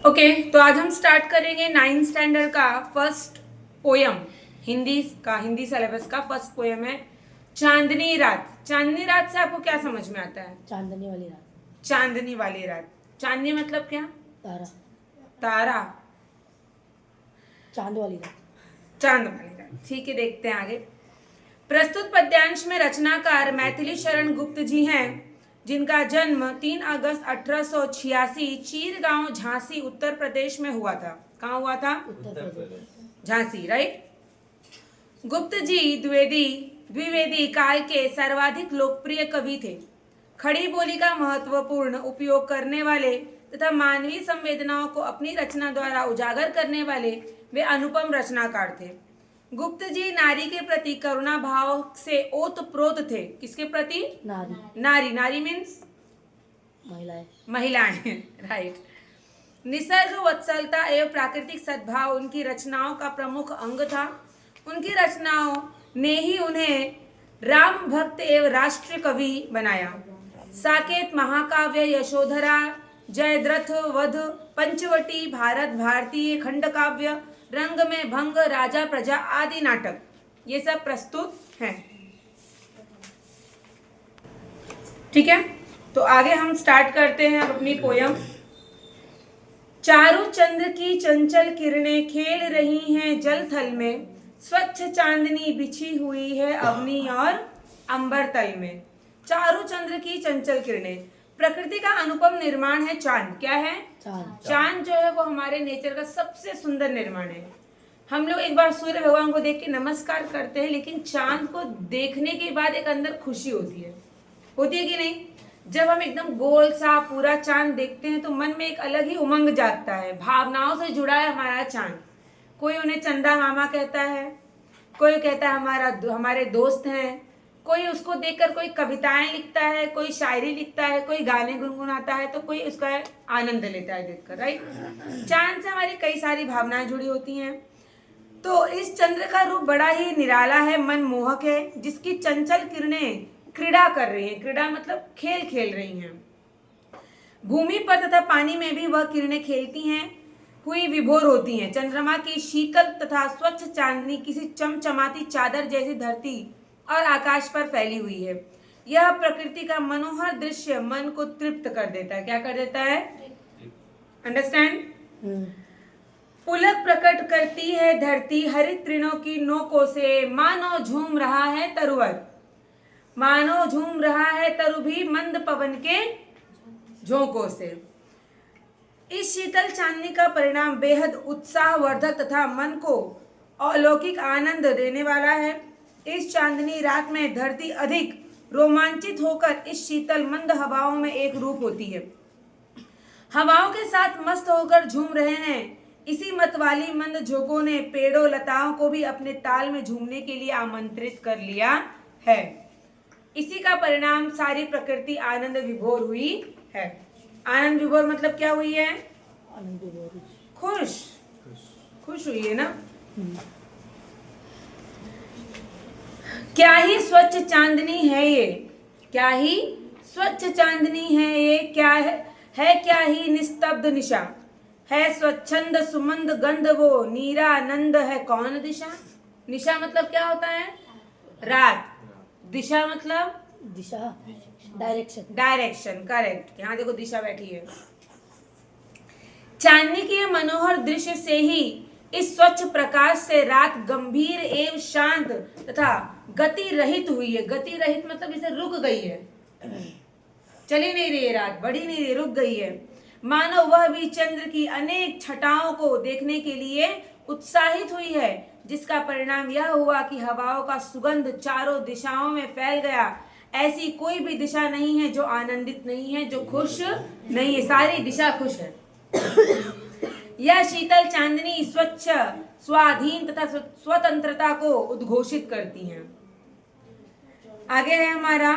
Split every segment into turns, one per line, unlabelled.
Okay तो आज हम स्टार्ट करेंगे 9th स्टैंडर्ड का फर्स्ट पोयम। हिंदी सिलेबस का फर्स्ट पोयम है चांदनी रात। चांदनी रात से आपको क्या समझ में आता है?
चांदनी वाली रात।
चांदनी वाली रात। चांदनी मतलब क्या?
तारा।
तारा।
चांद वाली रात।
चांद वाली रात, ठीक है। देखते हैं आगे। प्रस्तुत पद्यांश में रचनाकार मैथिली शरण गुप्त जी हैं, जिनका जन्म 3 अगस्त 1886 चीरगांव झांसी उत्तर प्रदेश में हुआ था। कहाँ हुआ था?
उत्तर प्रदेश।
झांसी, राइट। गुप्त जी द्विवेदी काल के सर्वाधिक लोकप्रिय कवि थे। खड़ी बोली का महत्वपूर्ण उपयोग करने वाले तथा मानवीय संवेदनाओं को अपनी रचना द्वारा उजागर करने वाले वे अनुपम रचनाकार थे। गुप्त जी नारी के प्रति करुणा भाव से ओतप्रोत थे। किसके प्रति? नारी। नारी मीन्स महिलाएं राइट। निसर्ग वत्सलता एवं प्राकृतिक सद्भाव उनकी रचनाओं का प्रमुख अंग था। उनकी रचनाओं ने ही उन्हें राम भक्त एवं राष्ट्र कवि बनाया। साकेत, महाकाव्य, यशोधरा, जयद्रथ वध, पंचवटी, भारत भारतीय, खंडकाव्य, रंग में भंग, राजा प्रजा आदि नाटक ये सब प्रस्तुत हैं। ठीक है, तो आगे हम स्टार्ट करते हैं अपनी पोयम। चारु चंद्र की चंचल किरणें खेल रही हैं जल थल में, स्वच्छ चांदनी बिछी हुई है अवनी और अंबर तल में। चारु चंद्र की चंचल किरणें, प्रकृति का अनुपम निर्माण है चांद। क्या है? चांद जो है वो हमारे नेचर का सबसे सुंदर निर्माण है। हम लोग एक बार सूर्य भगवान को देख के नमस्कार करते हैं, लेकिन चांद को देखने के बाद एक अंदर खुशी होती है कि नहीं? जब हम एकदम गोल सा पूरा चांद देखते हैं तो मन में एक अलग ही उमंग जागता है, भावनाओं से जुड़ा है हमारा चांद। कोई उन्हें चंदा मामा कहता है, कोई कहता है हमारे दोस्त हैं, कोई उसको देखकर कोई कविताएं लिखता है, कोई शायरी लिखता है, कोई गाने गुनगुनाता है, तो कोई उसका आनंद लेता है देखकर, राइट। चांद से हमारी कई सारी भावनाएं जुड़ी होती हैं। तो इस चंद्र का रूप बड़ा ही निराला है, मनमोहक है, जिसकी चंचल किरणें क्रीड़ा कर रही हैं। क्रीड़ा मतलब खेल रही हैं। भूमि पर तथा पानी में भी वह किरणें खेलती हैं हुई विभोर होती हैं। चंद्रमा की शीतल तथा स्वच्छ चांदनी किसी चमचमाती चादर जैसी धरती और आकाश पर फैली हुई है। यह प्रकृति का मनोहर दृश्य मन को तृप्त कर देता है। क्या कर देता है? अंडरस्टैंड? पुलक प्रकट करती है धरती हरित तृणों की नोकों से, मानो झूम रहा है तरुवर। मानो झूम रहा है तरु भी मंद पवन के झोंकों से। इस शीतल चांदनी का परिणाम बेहद उत्साहवर्धक तथा मन को अलौकिक आनंद देने वाला है। इस चांदनी रात में धरती अधिक रोमांचित होकर इस शीतल मंद हवाओं में एक रूप होती है। हवाओं के साथ मस्त होकर झूम रहे हैं। इसी मतवाली मंद झोंकों ने पेड़ों लताओं को भी अपने ताल में झूमने के लिए आमंत्रित कर लिया है। इसी का परिणाम सारी प्रकृति आनंद विभोर हुई है। आनंद विभोर मतलब क्या हुई है?
आनंद विभोर,
खुश हुई है ना। क्या ही स्वच्छ चांदनी है ये, क्या ही स्वच्छ चांदनी है ये, क्या है क्या ही निस्तब्ध निशा है, स्वच्छंद सुमंद गंध वो नीरानंद है कौन दिशा। निशा मतलब क्या होता है? रात। दिशा मतलब
दिशा,
डायरेक्शन, करेक्ट। यहाँ देखो दिशा बैठी है। चांदनी के मनोहर दृश्य से ही इस स्वच्छ प्रकाश से रात गंभीर एवं शांत तथा गति रहित हुई है। गति रहित मतलब इसे रुक गई है, चली नहीं रही है रात, बढ़ी नहीं रही, रुक गई है। मानो वह भी चंद्र की अनेक छटाओं को देखने के लिए उत्साहित हुई है, जिसका परिणाम यह हुआ कि हवाओं का सुगंध चारों दिशाओं में फैल गया। ऐसी कोई भी दिशा नहीं है जो आनंदित नहीं है, जो खुश नहीं है, सारी दिशा खुश है। यह शीतल चांदनी स्वच्छ, स्वाधीन तथा स्वतंत्रता को उद्घोषित करती है। आगे है हमारा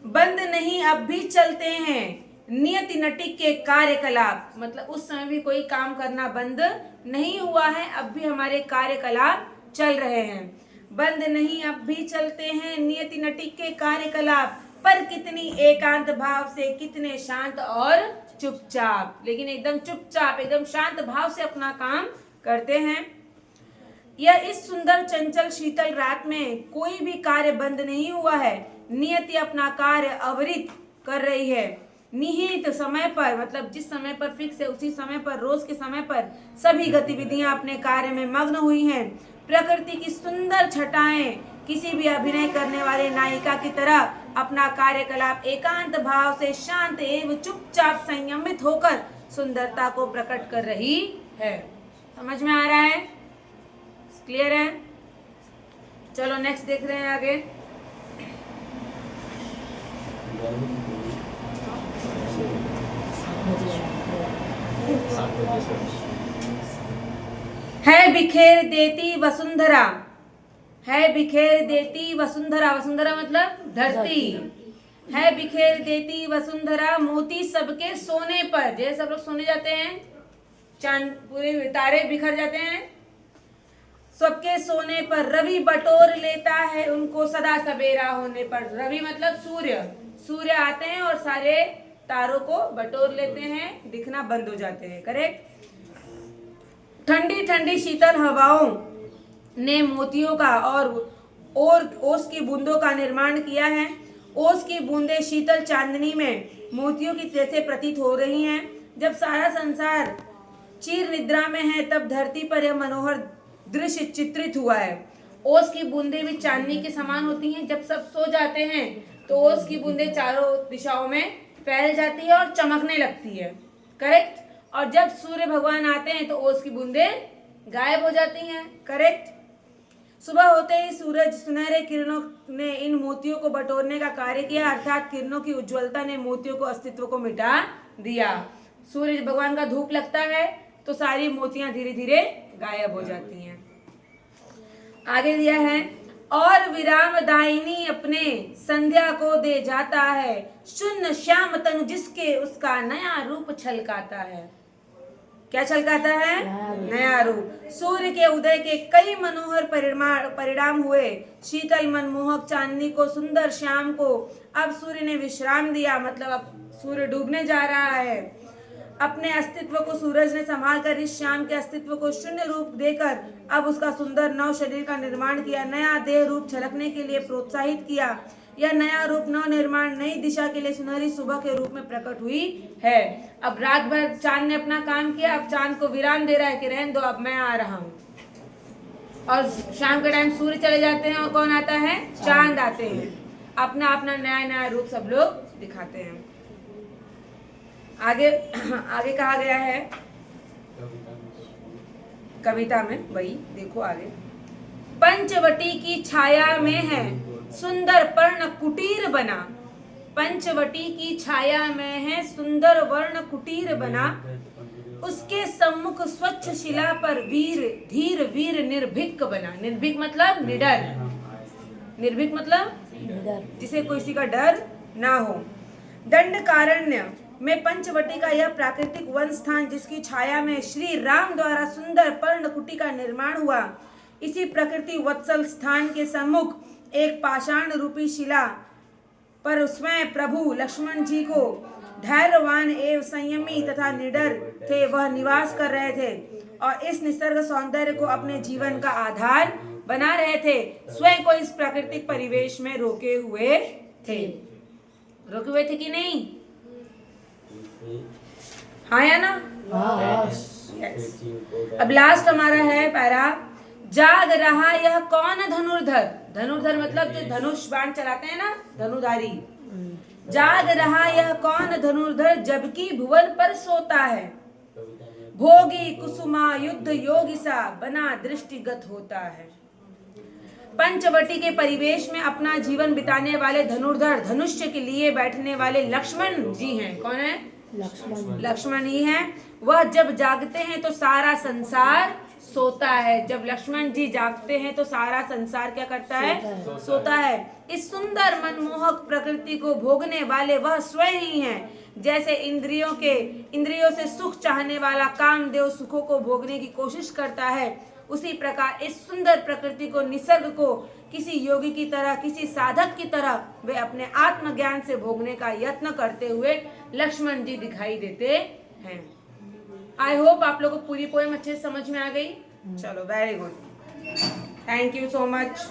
बंद नहीं अब भी चलते हैं नियति नटिक के कार्यकलाप। मतलब उस समय भी कोई काम करना बंद नहीं हुआ है, अब भी हमारे कार्यकलाप चल रहे हैं। बंद नहीं अब भी चलते हैं नियति नटिक के कार्यकलाप, पर कितनी एकांत भाव से, कितने शांत और चुपचाप, लेकिन एकदम चुपचाप, एकदम शांत भाव से अपना काम करते हैं। यह इस सुंदर चंचल शीतल रात में कोई भी कार्य बंद नहीं हुआ है। नियति अपना कार्य अविरत कर रही है। निहित समय पर, मतलब जिस समय पर फिक्स है उसी समय पर, रोज के समय पर सभी गतिविधियां अपने कार्य में मग्न हुई हैं। प्रकृति की सुंदर छटाएं किसी भी अभिनय करने वाले नायिका की तरह अपना कार्यकलाप एकांत भाव से शांत एवं चुपचाप संयमित होकर सुंदरता को प्रकट कर रही है। समझ में आ रहा है? क्लियर है? चलो नेक्स्ट देख रहे हैं आगे। है बिखेर देती वसुंधरा, है बिखेर देती वसुंधरा, वसुंधरा मतलब धरती। है बिखेर देती वसुंधरा मोती सबके सोने पर, जैसे सब लोग सोने जाते हैं, चांद पूरे तारे बिखर जाते हैं, सबके सोने पर रवि बटोर लेता है उनको सदा सवेरा होने पर। रवि मतलब सूर्य, सूर्य आते हैं और सारे तारों को बटोर लेते हैं, दिखना बंद हो जाते हैं। करेक्ट। ठंडी ठंडी शीतल हवाओं ने मोतियों का और ओस की बूंदों का निर्माण किया है। ओस की बूंदें शीतल चांदनी में मोतियों की जैसे प्रतीत हो रही हैं। जब सारा संसार चीर निद्रा में है तब धरती पर यह मनोहर दृश्य चित्रित हुआ है। ओस की बूंदें भी चांदनी के समान होती हैं। जब सब सो जाते हैं तो ओस की बूंदें चारों दिशाओं में फैल जाती है और चमकने लगती है। करेक्ट। और जब सूर्य भगवान आते हैं तो ओस की बूंदें गायब हो जाती हैं। करेक्ट। सुबह होते ही सूरज सुनहरे किरणों ने इन मोतियों को बटोरने का कार्य किया, अर्थात किरणों की उज्ज्वलता ने मोतियों को अस्तित्व को मिटा दिया। सूर्य भगवान का धूप लगता है तो सारी मोतियां धीरे धीरे गायब हो जाती हैं। आगे दिया है, और विराम दायिनी अपने संध्या को दे जाता है, शून्य श्याम तनु जिसके उसका नया रूप छलकाता है। क्या छलकाता है? नया रूप। सूर्य के उदय के कई मनोहर परिणाम हुए। शीतल मनमोहक चांदनी को, सुंदर श्याम को अब सूर्य ने विश्राम दिया, मतलब अब सूर्य डूबने जा रहा है। अपने अस्तित्व को सूरज ने संभाल कर इस श्याम के अस्तित्व को शून्य रूप देकर अब उसका सुंदर नव शरीर का निर्माण किया, नया देह रूप झलकने के लिए प्रोत्साहित किया। यह नया रूप नव निर्माण नई दिशा के लिए सुनहरी सुबह के रूप में प्रकट हुई है। अब रात भर चांद ने अपना काम किया, अब चांद को विराम दे रहा है कि रहने दो, अब मैं आ रहा हूँ। और शाम के टाइम सूर्य चले जाते हैं और कौन आता है? चांद आते हैं। अपना अपना नया नया रूप सब लोग दिखाते हैं। आगे आगे कहा गया है कविता में, वही देखो आगे। पंचवटी की छाया में है सुंदर पर्ण कुटीर बना, पंचवटी की छाया में है सुंदर वर्ण कुटीर बना, उसके सम्मुख स्वच्छ शिला पर वीर धीर वीर निर्भीक बना। निर्भीक मतलब निडर, निर्भीक मतलब जिसे किसी का डर ना हो। दंडकारण्य में पंचवटी का यह प्राकृतिक वन स्थान जिसकी छाया में श्री राम द्वारा सुंदर पर्णकुटी का निर्माण हुआ, इसी प्रकृति वत्सल स्थान के सम्मुख एक पाषाण रूपी शिला पर उसमें प्रभु लक्ष्मण जी को धैर्यवान एवं संयमी तथा निडर थे वह निवास कर रहे थे और इस निसर्ग सौंदर्य को अपने जीवन का आधार बना रहे थे। स्वयं को इस प्राकृतिक परिवेश में रोके हुए थे। रोके हुए थे कि नहीं? हाँ या ना? yes. अब लास्ट हमारा है पैरा, जाग रहा यह कौन धनुर्धर। धनुर्धर मतलब जो धनुष बाण चलाते हैं ना, धनुधारी। जाग रहा यह कौन धनुर्धर जबकि भुवन पर सोता है, भोगी कुसुमा युद्ध योगी सा बना दृष्टिगत होता है। पंचवटी के परिवेश में अपना जीवन बिताने वाले धनुर्धर, धनुष्य के लिए बैठने वाले लक्ष्मण जी हैं। कौन है? लक्ष्मण ही है। वह जब जागते हैं तो सारा संसार सोता है। जब लक्ष्मण जी जागते हैं तो सारा संसार क्या करता है? सोता है। इस सुंदर मनमोहक प्रकृति को भोगने वाले वह स्वयं ही हैं। जैसे इंद्रियों से सुख चाहने वाला कामदेव सुखों को भोगने की कोशिश करता है, उसी प्रकार इस सुंदर प्रकृति को, निसर्ग को किसी योगी की तरह, किसी साधक की तरह वे अपने आत्मज्ञान से भोगने का यत्न करते हुए लक्ष्मण जी दिखाई देते हैं। आई होप आप लोगों को पूरी पोएम अच्छे से समझ में आ गई। चलो, very good, thank you so much.